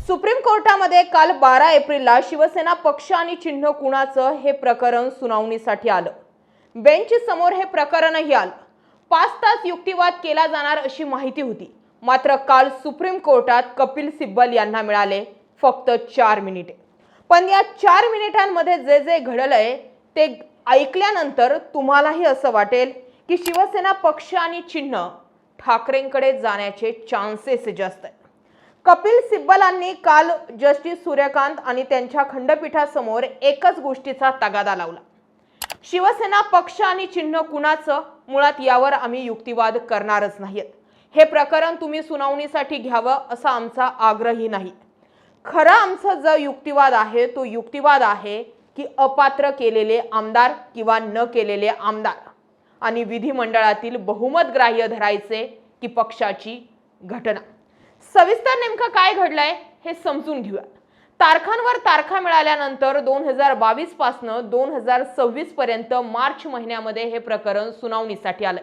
Supreme कोर्टामध्ये काल 12 एप्रिलला शिवसेना पक्ष आणि चिन्ह कुणाचं हे प्रकरण सुनावणीसाठी आलं। बेंच समोर हे प्रकरणही आलं। 5 तास युक्तिवाद केला जाणार अशी माहिती होती, मात्र काल सुप्रीम कोर्टात कपिल सिब्बल यांना मिळाले फक्त 4 मिनिटे। पण या 4 मिनिटांमध्ये जे जे घडलंय ते ऐकल्यानंतर तुम्हालाही असं वाटेल की शिवसेना पक्ष आणि चिन्ह ठाकरेंकडे जाण्याचे चान्सेस जास्त आहेत। कपिल सिब्बलांनी काल जस्टिस सूर्यकांत आणि त्यांच्या खंडपीठासमोर एकच गोष्टीचा तगादा लावला, शिवसेना पक्ष आणि चिन्ह कुणाचं, मुळात यावर आम्ही युक्तिवाद करणारच नाहीत। हे प्रकरण तुम्ही सुनावणीसाठी घ्यावं असा आमचा आग्रही नाही। खरा आमचा जो युक्तिवाद आहे तो युक्तिवाद आहे की अपात्र केलेले आमदार किंवा न केलेले आमदार आणि विधिमंडळातील बहुमत ग्राह्य धरायचे की पक्षाची घटना। सविस्तर नेमकं काय घडलंय हे समजून घेऊया। तारखांवर तारखा मिळाल्यानंतर 2022 पासून 2026 पर्यंत मार्च महिन्यामध्ये हे प्रकरण सुनावणीसाठी आलंय।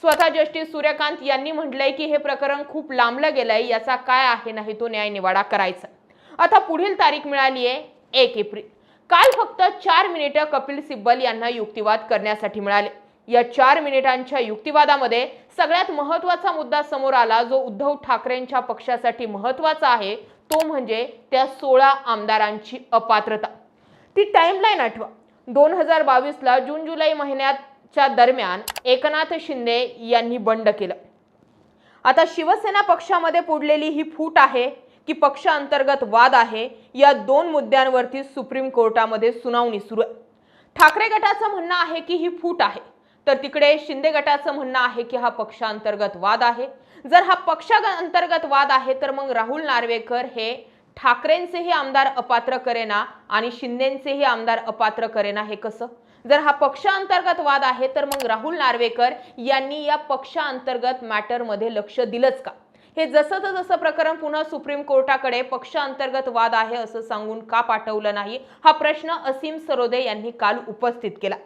स्वतः जस्टिस सूर्यकांत यांनी म्हटलंय की हे प्रकरण खूप लांबलं गेलंय, याचा काय आहे नाही तो न्याय निवाडा करायचा। आता पुढील तारीख मिळाली आहे 1 एप्रिल। काल फक्त 4 मिनिटं कपिल सिब्बल यांना युक्तिवाद करण्यासाठी मिळाले। या 4 मिनिटांच्या युक्तिवादामध्ये सगळ्यात महत्त्वाचा मुद्दा समोर आला, जो उद्धव ठाकरेंच्या पक्षासाठी महत्त्वाचा आहे, तो म्हणजे त्या 16 आमदारांची अपात्रता। ती टाइमलाईन आठवा। 2022 ला जून जुलै महिन्याच्या दरम्यान एकनाथ शिंदे यांनी बंड केलं। आता शिवसेना पक्षामध्ये पुढलेली ही फूट आहे की पक्षांतर्गत वाद आहे, या 2 मुद्द्यांवरती सुप्रीम कोर्टामध्ये सुनावणी सुरू आहे। ठाकरे गटाचं म्हणणं आहे की ही फूट आहे, तर तिकडे शिंदे गटाचं म्हणणं आहे की हा पक्षांतर्गत वाद आहे। जर हा पक्षांतर्गत वाद आहे तर मग राहुल नार्वेकर हे ठाकरेंचेही आमदार अपात्र करेना आणि शिंदेंचेही आमदार अपात्र करेना, हे कसं? जर हा पक्षांतर्गत वाद आहे तर मग राहुल नार्वेकर यांनी या पक्षांतर्गत मॅटरमध्ये लक्ष दिलंच का? हे जसं प्रकरण पुन्हा सुप्रीम कोर्टाकडे पक्षांतर्गत वाद आहे असं सांगून का पाठवलं नाही, हा प्रश्न असीम सरोदे यांनी काल उपस्थित केला।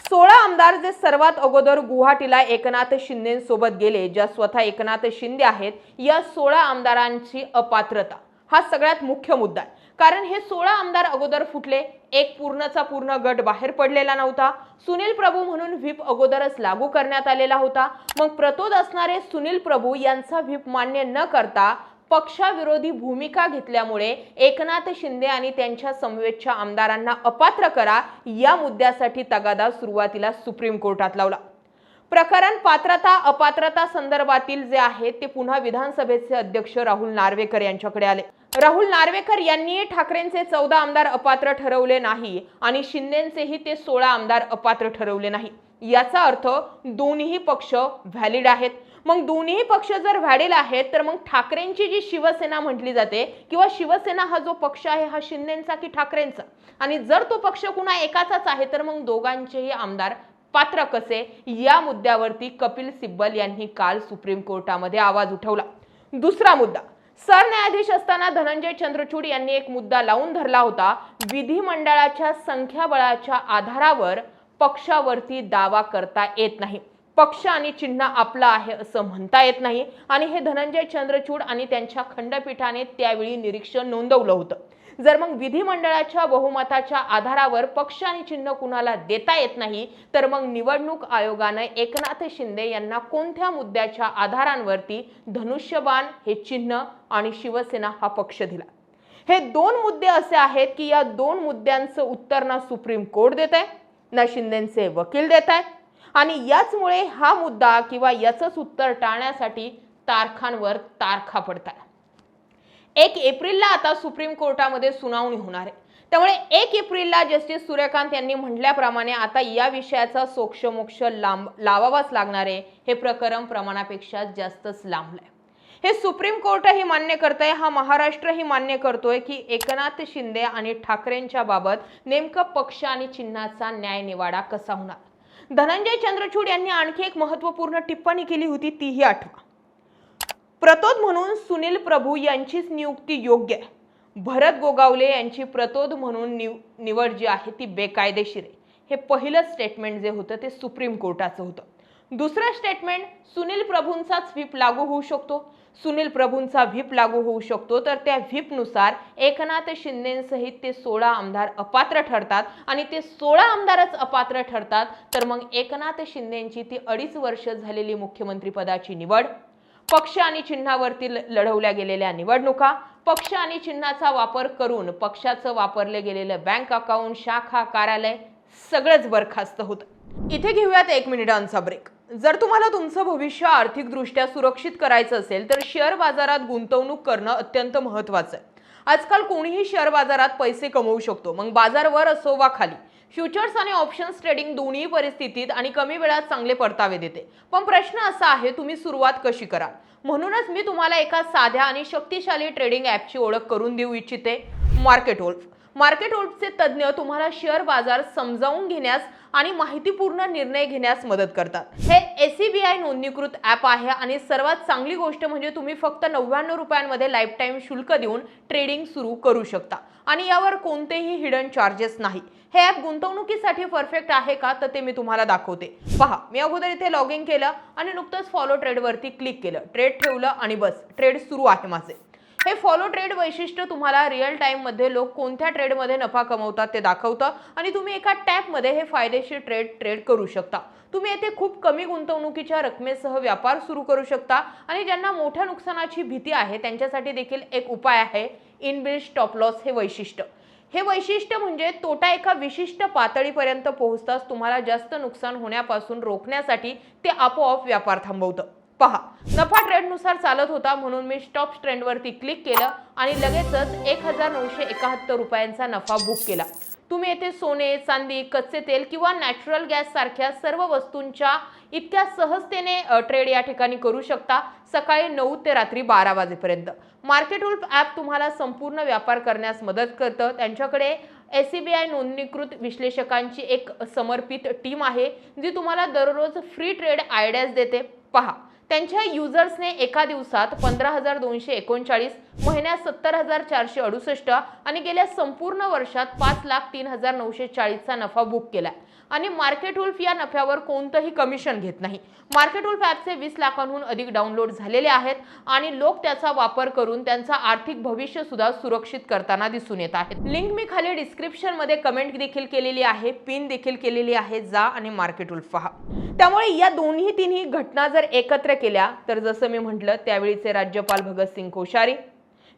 16 आमदार जे सर्वात अगोदर गुवाहाटीला एकनाथ शिंदेसोबत गेले, ज्या स्वतः एकनाथ शिंदे आहेत, या 16 आमदारांची अपात्रता हा सगळ्यात मुख्य मुद्दा आहे। कारण हे 16 आमदार अगोदर फुटले, एक पूर्णचा पूर्ण गट बाहेर पडलेला नव्हता। सुनील प्रभू म्हणून व्हीप अगोदरच लागू करण्यात आलेला होता। मग प्रतोद असणारे सुनील प्रभू यांचा व्हीप मान्य न करता पक्षाविरोधी भूमिका घेतल्यामुळे एकनाथ शिंदे आणि त्यांच्या समवेतच्या आमदारांना अपात्र करा या मुद्द्यासाठी तगादा सुरुवातीला सुप्रीम कोर्टात लावला। प्रकरण पात्रता अपात्रता संदर्भातील जे आहे ते पुन्हा विधानसभेचे अध्यक्ष राहुल नार्वेकर यांच्याकडे आले। राहुल नार्वेकर यांनी ठाकरेंचे 14 आमदार अपात्र ठरवले नाही आणि शिंदेंचेही ते 16 आमदार अपात्र ठरवले नाही। याचा अर्थ दोन्ही पक्ष व्हॅलिड आहेत। मग दोन्ही पक्ष जर व्हॅलिड आहेत तर मग ठाकरेंची जी शिवसेना म्हटली जाते किंवा शिवसेना हा जो पक्ष आहे हा शिंदेंचा की ठाकरेंचा, आणि जर तो पक्ष कुणा एकाचाच आहे तर मग दोघांचेही आमदार पात्र कसे, या मुद्द्यावरती कपिल सिब्बल यांनी काल सुप्रीम कोर्टामध्ये आवाज उठवला। दुसरा मुद्दा, सरन्यायाधीश असताना धनंजय चंद्रचूड यांनी एक मुद्दा लावून धरला होता, विधिमंडळाच्या संख्याबळाच्या आधारावर पक्षावरती दावा करता येत नाही, पक्ष आणि चिन्ह आपलं आहे असं म्हणता येत नाही, आणि हे धनंजय चंद्रचूड आणि त्यांच्या खंडपीठाने त्यावेळी निरीक्षण नोंदवलं होतं। जर मग विधिमंडळाच्या बहुमताच्या आधारावर पक्ष आणि चिन्ह कुणाला देता येत नाही तर मग निवडणूक आयोगाने एकनाथ शिंदे यांना कोणत्या मुद्द्याच्या आधारांवरती धनुष्यबाण हे चिन्ह आणि शिवसेना हा पक्ष दिला? हे 2 मुद्दे असे आहेत की या 2 मुद्द्यांचं उत्तर ना सुप्रीम कोर्ट देत आहे ना शिंदेंचे वकील देत आहेत, आणि याचमुळे हा मुद्दा किंवा याचंच उत्तर टाळण्यासाठी तारखांवर तारखा पडतात। 1 एप्रिलला आता सुप्रीम कोर्टामध्ये सुनावणी होणार आहे, त्यामुळे 1 एप्रिलला जस्टिस सूर्यकांत यांनी म्हटल्याप्रमाणे आता या विषयाचा सोक्षमोक्ष लावावाच लागणार आहे। हे प्रकरण प्रमाणापेक्षा जास्तच लांबलंय, हे सुप्रीम कोर्टही मान्य करतंय, हा महाराष्ट्रही मान्य करतोय की एकनाथ शिंदे आणि ठाकरेंच्या बाबत नेमकं पक्ष आणि चिन्हाचा न्याय निवाडा कसा होणार। धनंजय चंद्रचूड यांनी आणखी एक महत्त्वपूर्ण टिप्पणी केली होती, तीही आठवा। प्रतोद म्हणून सुनील प्रभू यांचीच नियुक्ती योग्य आहे, भरत गोगावले यांची प्रतोद म्हणून निवड जी आहे ती बेकायदेशीर आहे, हे पहिलं स्टेटमेंट जे होतं ते सुप्रीम कोर्टाचं होतं। दुसरं स्टेटमेंट, सुनील प्रभूंचाच व्हीप लागू होऊ शकतो। सुनील प्रभूंचा व्हीप लागू होऊ शकतो, तर त्या व्हीपनुसार एकनाथ शिंदेसहित ते 16 आमदार अपात्र ठरतात आणि ते 16 आमदारच अपात्र ठरतात, तर मग एकनाथ शिंदेची ती 2.5 वर्ष झालेली मुख्यमंत्री पदाची निवड, पक्ष आणि चिन्हावरती लढवल्या गेलेल्या निवडणुका, पक्ष आणि चिन्हाचा वापर करून पक्षाचं वापरले गेलेलं बँक अकाउंट, शाखा, कार्यालय सगळंच बरखास्त होतं। इथे घेऊयात 1 मिनिटांचा ब्रेक। जर तुम्हाला तुमचं भविष्य आर्थिकदृष्ट्या सुरक्षित करायचं असेल तर शेअर बाजारात गुंतवणूक करणं अत्यंत महत्त्वाचं आहे। आजकाल कोणीही शेअर बाजारात पैसे कमवू शकतो, मग बाजार वर असो वा खाली। फ्युचर्स आणि ऑप्शन्स ट्रेडिंग दोन्ही परिस्थितीत आणि कमी वेळात चांगले परतावे देते। पण प्रश्न असा आहे, तुम्ही सुरुवात कशी कराल? म्हणूनच मी तुम्हाला एका साध्या आणि शक्तिशाली ट्रेडिंग ॲपची ओळख करून देऊ इच्छिते, मार्केट वोल्फ। मार्केट वोल्फचे तज्ज्ञ तुम्हाला शेअर बाजार समजावून घेण्यास आणि माहितीपूर्ण निर्णय घेण्यास मदत करतात। हे SEBI नोंदणीकृत ॲप आहे आणि सर्वात चांगली गोष्ट म्हणजे तुम्ही फक्त 99 रुपयांमध्ये लाईफ टाईम शुल्क देऊन ट्रेडिंग सुरू करू शकता आणि यावर कोणतेही हिडन चार्जेस नाही। हे ॲप गुंतवणुकीसाठी परफेक्ट आहे का, तर ते मी तुम्हाला दाखवते। पहा, मी अगोदर इथे लॉग इन केलं आणि नुकतंच फॉलो ट्रेड वरती क्लिक केलं, ट्रेड ठेवलं आणि बस ट्रेड सुरू आहे माझे। हे फॉलो ट्रेड वैशिष्ट्य तुम्हाला रिअल टाइम मध्ये लोक कोणत्या ट्रेड मध्ये नफा कमवतात ते दाखवतं आणि तुम्ही एका टॅप मध्ये हे फायदेशीर ट्रेड करू शकता। तुम्ही येथे खूप कमी गुंतवणुकीच्या रकमेसह व्यापार सुरू करू शकता आणि ज्यांना मोठ्या नुकसानाची भीती आहे त्यांच्यासाठी देखील एक उपाय आहे, इनबिल्ट स्टॉप लॉस हे वैशिष्ट्य। हे वैशिष्ट्य म्हणजे तोटा एका विशिष्ट पातळीपर्यंत पोहोचताच तुम्हाला जास्त नुकसान होण्यापासून रोखण्यासाठी ते आपोआप व्यापार थांबवतं। पहा, नफा ट्रेंडनुसार चालत होता म्हणून मी स्टॉप ट्रेंडवरती क्लिक केलं आणि लगेचच 1971 रुपयांचा नफा बुक केला। तुम्ही येथे सोने, चांदी, कच्चे तेल किंवा नॅचरल गॅस सारख्या सर्व वस्तूंच्या इतक्या सहजतेने ट्रेड या ठिकाणी करू शकता, सकाळी 9 ते रात्री 12 वाजेपर्यंत। मार्केट वोल्फ ॲप तुम्हाला संपूर्ण व्यापार करण्यास मदत करतं। त्यांच्याकडे SEBI नोंदणीकृत विश्लेषकांची एक समर्पित टीम आहे जी तुम्हाला दररोज फ्री ट्रेड आयडियाज देते। पहा, त्यांच्या युजर्सने एका दिवसात 15,239, महिन्यात 70,468 आणि गेल्या संपूर्ण वर्षात 5,03,940 चा नफा बुक केला आणि मार्केट वोल्फ या नफ्यावर कोणतंही कमिशन घेत नाही। मार्केट वोल्फ ॲपचे 20 लाखांहून अधिक डाउनलोड झालेले आहेत आणि लोक त्याचा वापर करून त्यांचा आर्थिक भविष्य सुद्धा सुरक्षित करताना दिसून येत आहेत। लिंक मी खाली डिस्क्रिप्शन मध्ये कमेंट देखील केलेली आहे, पिन देखील केलेली आहे, जा आणि मार्केट वोल्फ पहा। त्यामुळे या तिन्ही घटना जर एकत्र केल्या तर जसं मी म्हटलं त्यावेळीचे राज्यपाल भगतसिंग कोश्यारी,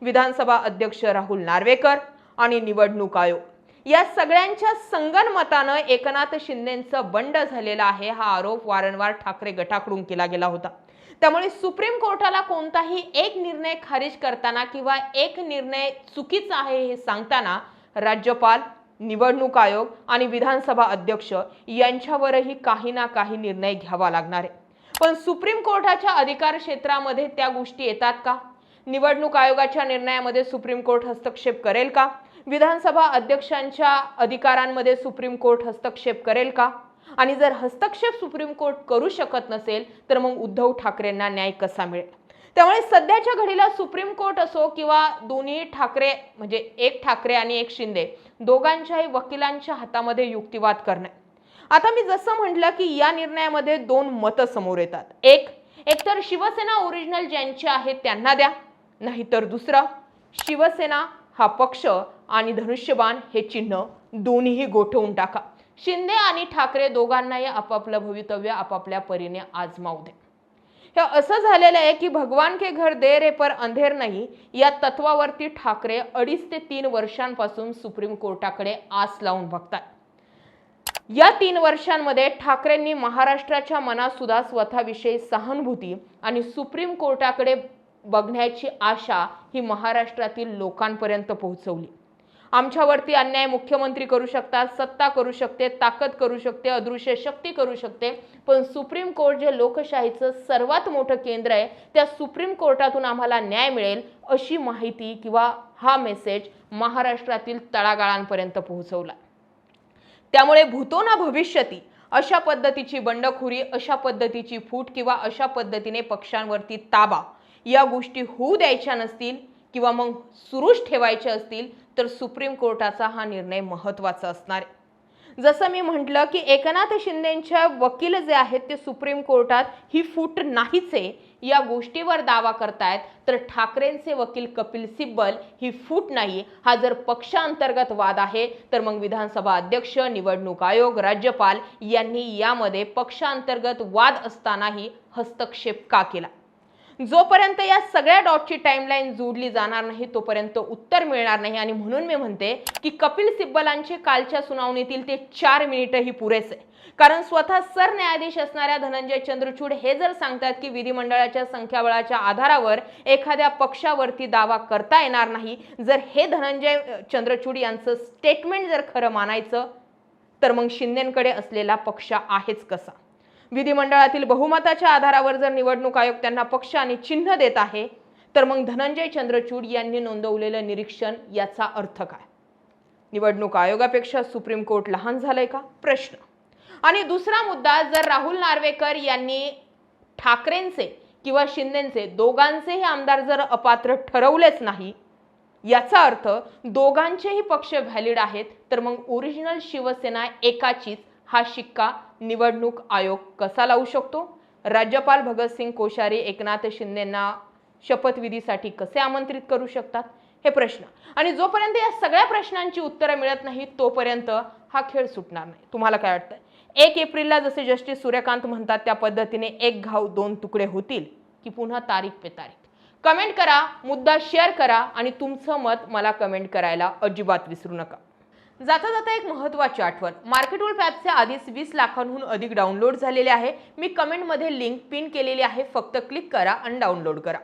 विधानसभा अध्यक्ष राहुल नार्वेकर आणि निवडणूक आयोग या सगळ्यांच्या संगनमतानं एकनाथ शिंदेंचं बंड झालेला आहे हा आरोप वारंवार ठाकरे गटाकडून केला गेला होता। त्यामुळे सुप्रीम कोर्टाला कोणताही एक निर्णय खारिज करताना किंवा एक निर्णय चुकीचा आहे हे सांगताना राज्यपाल, निवडणूक आयोग आणि विधानसभा अध्यक्ष यांच्यावरही काही ना काही निर्णय घ्यावा लागणार आहे। पण सुप्रीम कोर्टाच्या अधिकार क्षेत्रामध्ये त्या गोष्टी येतात का? निवडणूक आयोगाच्या निर्णयामध्ये सुप्रीम कोर्ट हस्तक्षेप करेल का? विधानसभा अध्यक्षांच्या अधिकारांमध्ये सुप्रीम कोर्ट हस्तक्षेप करेल का? आणि जर हस्तक्षेप सुप्रीम कोर्ट करू शकत नसेल तर मग उद्धव ठाकरेंना न्याय कसा मिळेल? त्यामुळे सध्याच्या घडीला सुप्रीम कोर्ट असो किंवा दोन्ही ठाकरे म्हणजे एक ठाकरे आणि एक शिंदे दोघांच्याही वकिलांच्या हातामध्ये युक्तिवाद करणे। आता मी जसं म्हटलं की या निर्णयामध्ये 2 मतं समोर येतात। एक तर शिवसेना ओरिजिनल ज्यांचे आहेत त्यांना द्या, नाहीतर दुसरं शिवसेना हा पक्ष आणि धनुष्यबाण हे चिन्ह दोन्हीही गोठवून टाका। शिंदे आणि ठाकरे दोघांनाही आपापलं भवितव्य आपापल्या परीने आजमावू दे। हे असं झालेलं आहे की भगवान के घर देर है पर अंधेर नाही या तत्वावरती ठाकरे 2.5 ते 3 वर्षांपासून सुप्रीम कोर्टाकडे आस लावून बघतात। या 3 वर्षांमध्ये ठाकरेंनी महाराष्ट्राच्या मनात सुद्धा स्वतःविषयी सहानुभूती आणि सुप्रीम कोर्टाकडे बघण्याची आशा ही महाराष्ट्रातील लोकांपर्यंत पोहोचवली। आमच्यावरती अन्याय मुख्यमंत्री करू शकतात, सत्ता करू शकते, ताकद करू शकते, अदृश्य शक्ती करू शकते, पण सुप्रीम कोर्ट जे लोकशाहीचं सर्वात मोठं केंद्र आहे त्या सुप्रीम कोर्टातून आम्हाला न्याय मिळेल अशी माहिती किंवा हा मेसेज महाराष्ट्रातील तळागाळांपर्यंत पोहोचवला। त्यामुळे भूतो ना भविष्यती अशा पद्धतीची बंडखोरी, अशा पद्धतीची फूट किंवा अशा पद्धतीने पक्षांवरती ताबा या गोष्टी होऊ द्यायच्या नसतील किंवा मग सुरूच ठेवायच्या असतील तर सुप्रीम कोर्टाचा हा निर्णय महत्त्वाचा असणार आहे। जसं मी म्हटलं की एकनाथ शिंदेंच्या वकील जे आहेत ते सुप्रीम कोर्टात ही फूट नाहीच आहे या गोष्टीवर दावा करतायत, तर ठाकरेंचे वकील कपिल सिब्बल ही फूट नाही, हा जर पक्षांतर्गत वाद आहे, तर मग विधानसभा अध्यक्ष, निवडणूक आयोग, राज्यपाल यांनी यामध्ये पक्षांतर्गत वाद असतानाही हस्तक्षेप का केला? जोपर्यंत या सगळ्या डॉटची टाइमलाईन जोडली जाणार नाही तोपर्यंत उत्तर मिळणार नाही. आणि म्हणून मी म्हणते की कपिल सिब्बलांचे कालच्या सुनावणीतील ते 4 मिनिटही पुरेसे, कारण स्वतः सरन्यायाधीश असणाऱ्या धनंजय चंद्रचूड हे जर सांगतात की विधिमंडळाच्या संख्याबळाच्या आधारावर एखाद्या पक्षावरती दावा करता येणार नाही, जर हे धनंजय चंद्रचूड यांचं स्टेटमेंट जर खरं मानायचं, तर मग शिंदेंकडे असलेला पक्ष आहेच कसा? विधिमंडळातील बहुमताच्या आधारावर जर निवडणूक आयोग त्यांना पक्ष आणि चिन्ह देत आहे, तर मग धनंजय चंद्रचूड यांनी नोंदवलेलं निरीक्षण याचा अर्थ काय? निवडणूक आयोगापेक्षा सुप्रीम कोर्ट लहान झालंय का? प्रश्न. आणि दुसरा मुद्दा, जर राहुल नार्वेकर यांनी ठाकरेंचे किंवा शिंदेचे दोघांचेही आमदार जर अपात्र ठरवलेच नाही, याचा अर्थ दोघांचेही पक्ष व्हॅलिड आहेत, तर मग ओरिजिनल शिवसेना एकाचीच हा शिक्का निवडणूक आयोग कसा लावू शकतो? राज्यपाल भगतसिंग कोश्यारी एकनाथ शिंदेंना शपथविधीसाठी कसे आमंत्रित करू शकतात? हे प्रश्न. आणि जोपर्यंत या सगळ्या प्रश्नांची उत्तरं मिळत नाहीत तोपर्यंत हा खेळ सुटणार नाही. तुम्हाला काय वाटतं? 1 एप्रिलला जसे जस्टिस सूर्यकांत म्हणतात त्या पद्धतीने एक घाव 2 तुकडे होतील की पुन्हा तारीख पे तारीख? कमेंट करा, मुद्दा शेअर करा आणि तुमचं मत मला कमेंट करायला अजिबात विसरू नका. जाता जाता एक महत्त्वाची आठवण, मार्केटवूल्फ ॲपचे आधीच 20 लाखांहून अधिक डाउनलोड झालेले आहे. मी कमेंटमध्ये लिंक पिन केलेली आहे, फक्त क्लिक करा आणि डाउनलोड करा.